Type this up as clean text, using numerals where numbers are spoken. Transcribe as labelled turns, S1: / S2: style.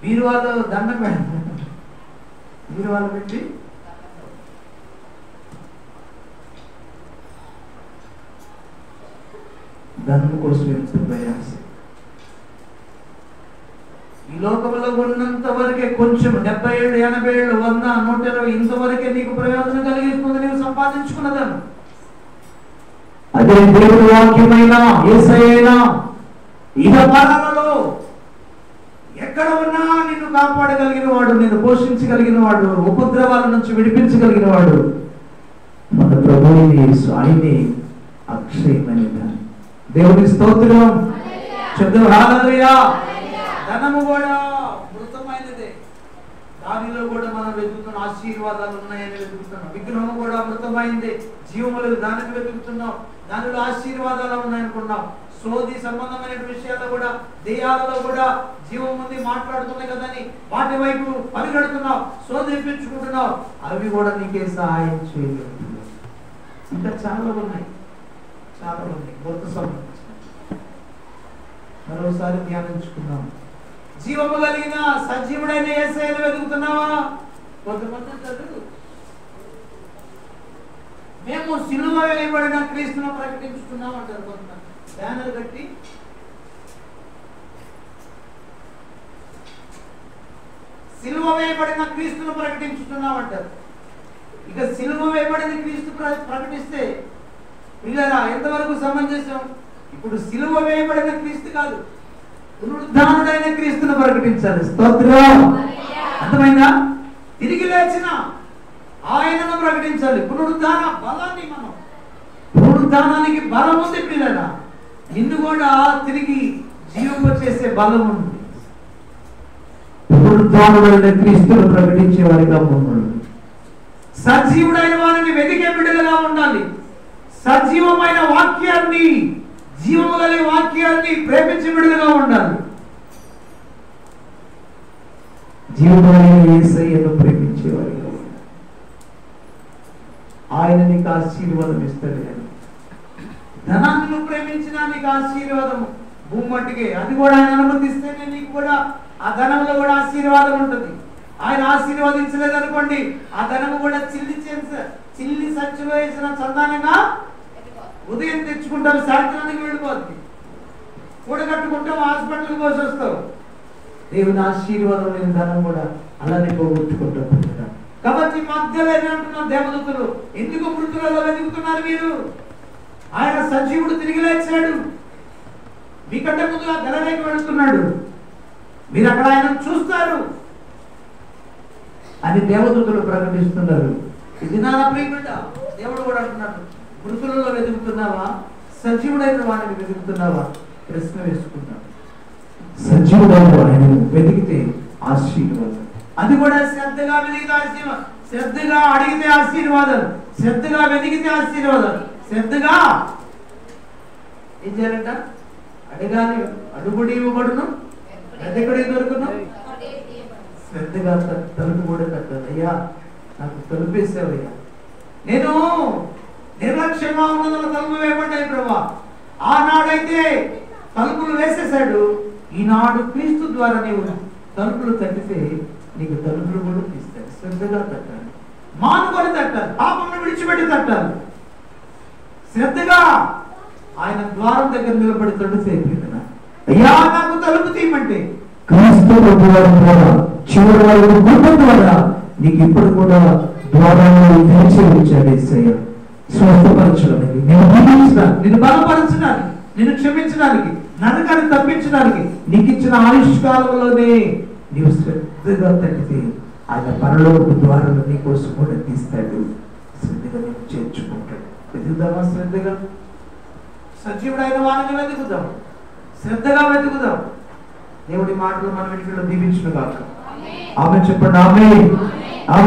S1: మీరు వాళ్ళు దండం పెడతారు, మీరు వాళ్ళు పెట్టి ధనం కోసం ఎంత ప్రయాస. ఈ లోకంలో ఉన్నంత వరకే కొంచెం 70 ఏళ్ళు 80 ఏళ్ళు 100 120 ఇంతవరకే నీకు ప్రయోజనం కలిగిస్తుంది నీవు సంపాదించుకున్నదాను. అదే దేవుడి వాక్యమైనా యేసయ్యైనా ఇహ పరాలలో ఎక్కడ ఉన్నా నిన్ను కాపాడగలిగిన వాడు, నిన్ను పోషించగలిగిన వాడు, ఉపద్రవాల నుంచి విడిపించగలిగిన వాడు మన ప్రభువు యేసు. ఆయనే అక్షయమైన దేవుని స్తోత్రం. చెప్తాం హల్లెలూయా. ధనము కూడా మృతమైనదే. దానిలో కూడా మనం వెతుకుతున్న ఆశీర్వాదాలు ఉన్నాయని వెతుకుతున్నాం. విగ్రహం కూడా మృతమైంది, జీవము లేదు దానికి వెతుకుతున్నాం. దానిలో ఆశీర్వాదాలు ఉన్నాయనుకున్నాం. సోది సంబంధమైన విషయాల్లో కూడా దెయ్యాలలో కూడా జీవం ఉంది మాట్లాడుతున్నాయి కదా అని వాటి వైపు పరిగెడుతున్నావు, సోది తెప్పించుకుంటున్నావు. అవి కూడా నీకే సహాయం చేయలేదు. ఇంకా చాలా ఉన్నాయి, చాలా ఉన్నాయి. కొత్త సంబంధించి మరోసారి ధ్యానించుకున్నాం. జీవము కలిగిన సజీవుడైన యేసయ్యను వెతుకుతున్నావా? కొంతమంది చదువు మేము సిలువ వేయబడిన క్రీస్తును ప్రకటించుకున్నాం అంటారు. కొంతమంది బ్యానర్ కట్టి సిలువ వేయబడిన క్రీస్తును ప్రకటించుకున్నాం అంటారు. ఇక సిలువ వేయబడిన క్రీస్తు ప్రకటిస్తే పిల్లరా ఎంతవరకు సమంజసం? ఇప్పుడు సిలువ వేయబడిన క్రీస్తు కాదు, పునరుద్ధానుడైన క్రీస్తును ప్రకటించాలి. స్తోత్రం. అర్థమైందా? తిరిగి లేచిన ఆయనను ప్రకటించాలి. పునరుద్ధాన బలాన్ని మనం, పునరుద్ధానానికి బలం ఉంది పిల్లరా. నిన్ను కూడా తిరిగి జీవింపచేసే బలం ఉంది. పునరుద్ధానుడైన క్రీస్తును ప్రకటించే వారిగా ఉండాలి. సజీవుడైన వారిని వెతికే బిడ్డలుగా ఉండాలి. సజీవమైన వాక్యాన్ని, జీవము కలిగే వాక్యాన్ని ప్రేమించే బిడ్డలుగా ఉండాలి. జీవమైన యేసయ్యను ప్రేమించే వారిగా ఉండాలి. ఆయన నీకు ఆశీర్వాదం ఇస్తాడు. కానీ ధనాన్ని నువ్వు ప్రేమించినా నీకు ఆశీర్వాదము భూమట్టికే. అది కూడా ఆయన అనుమతిస్తేనే నీకు కూడా ఆ ధనంలో కూడా ఆశీర్వాదం ఉంటుంది. ఆయన ఆశీర్వదించలేదనుకోండి, ఆ ధనము కూడా చిల్లి సచ్చులో వేసిన చందానంగా ఉదయం తెచ్చుకుంటావు, సాయంత్రానికి వెళ్ళిపోద్ది. కూడగట్టుకుంటావు, హాస్పిటల్కి పోసి వస్తావు. దేవుని ఆశీర్వాదం లేని ధనం కూడా అలానే పోగొట్టుకుంటావు. కాబట్టి మధ్యలో ఏమంటున్నారు దేవదూతలు, ఎందుకు మృతులలో వెతుకుతున్నారు మీరు? ఆయన సజీవుడు తిరిగి లేచాడు, మీకంటే ముందుగా గలరేకి వెళుతున్నాడు, మీరు అక్కడ ఆయన చూస్తారు అని దేవదూతలు ప్రకటిస్తున్నారు. ఇది నా ప్రియబిడ్డ, దేవుడు కూడా అంటున్నాడు, మృతులలో వెతుకుతున్నావా, సజీవుడైన వాడిని వెతుకుతున్నావా? ప్రశ్న వేసుకున్నాడు. సజీవుడైన వాడిని వెతికితే ఆశీర్వాదం. అది కూడా శ్రద్ధగా వెతికితే ఆశీర్వాదం, శ్రద్ధగా అడిగితే ఆశీర్వాదం, శ్రద్ధగా వెతికితే ఆశీర్వాదం. శ్రద్ధగా ఏం చేయాలంట? అడగాలి, అడుగుడి ఇవ్వబడును, వెతకుడి దొరుకును. శ్రద్ధగా తలుపు కూడా తట్టాలి. అయ్యా నాకు తలుపు వేసావయ్యా, నేను నిర్లక్ష్యంగా ఉన్నందున తలుపు వేయబడ్డాయి ప్రభా. ఆనాడైతే తలుపులు వేసేసాడు, ఈనాడు క్రీస్తు ద్వారా నీవు తలుపులు తట్టితే నీకు తలుపులు కూడా తీస్తాడు. శ్రద్ధగా తట్టాలి, మానుకొని తట్టాలి, పాపంను విడిచిపెట్టి తట్టాలి. శ్రద్ధగా ఆయన ద్వారం దగ్గర నిలబడి తడితే, అయ్యా నాకు తలుపు తీయమంటే క్రీస్తు ద్వారా చివరి వరకు గుర్తు ద్వారా నీకు ఇప్పుడు కూడా ద్వారాన్ని తెరిచి ఉంచాడు యేసయ్య. స్వస్థపరచడానికి, నేను దీవించడానికి, నిన్ను బలపరచడానికి, నిన్ను క్షమించడానికి, నరకాన్ని తప్పించడానికి నీకు ఇచ్చిన ఆయుష్కాలంలోనే నీవు శ్రద్ధగా తగ్గితే ఆయన పరలోక ద్వారాలు నీకోసం కూడా తీస్తాడు. శ్రద్ధగా నీకు చేర్చుకుంటాడు. వెతుకుదామా? శ్రద్ధగా సజీవుడైన వారిని వెతుకుదాం, శ్రద్ధగా వెతుకుదాం. దేవుడి మాటలు మన వెనుకలో దీవించును గాక. ఆమె చెప్పండి. ఆమె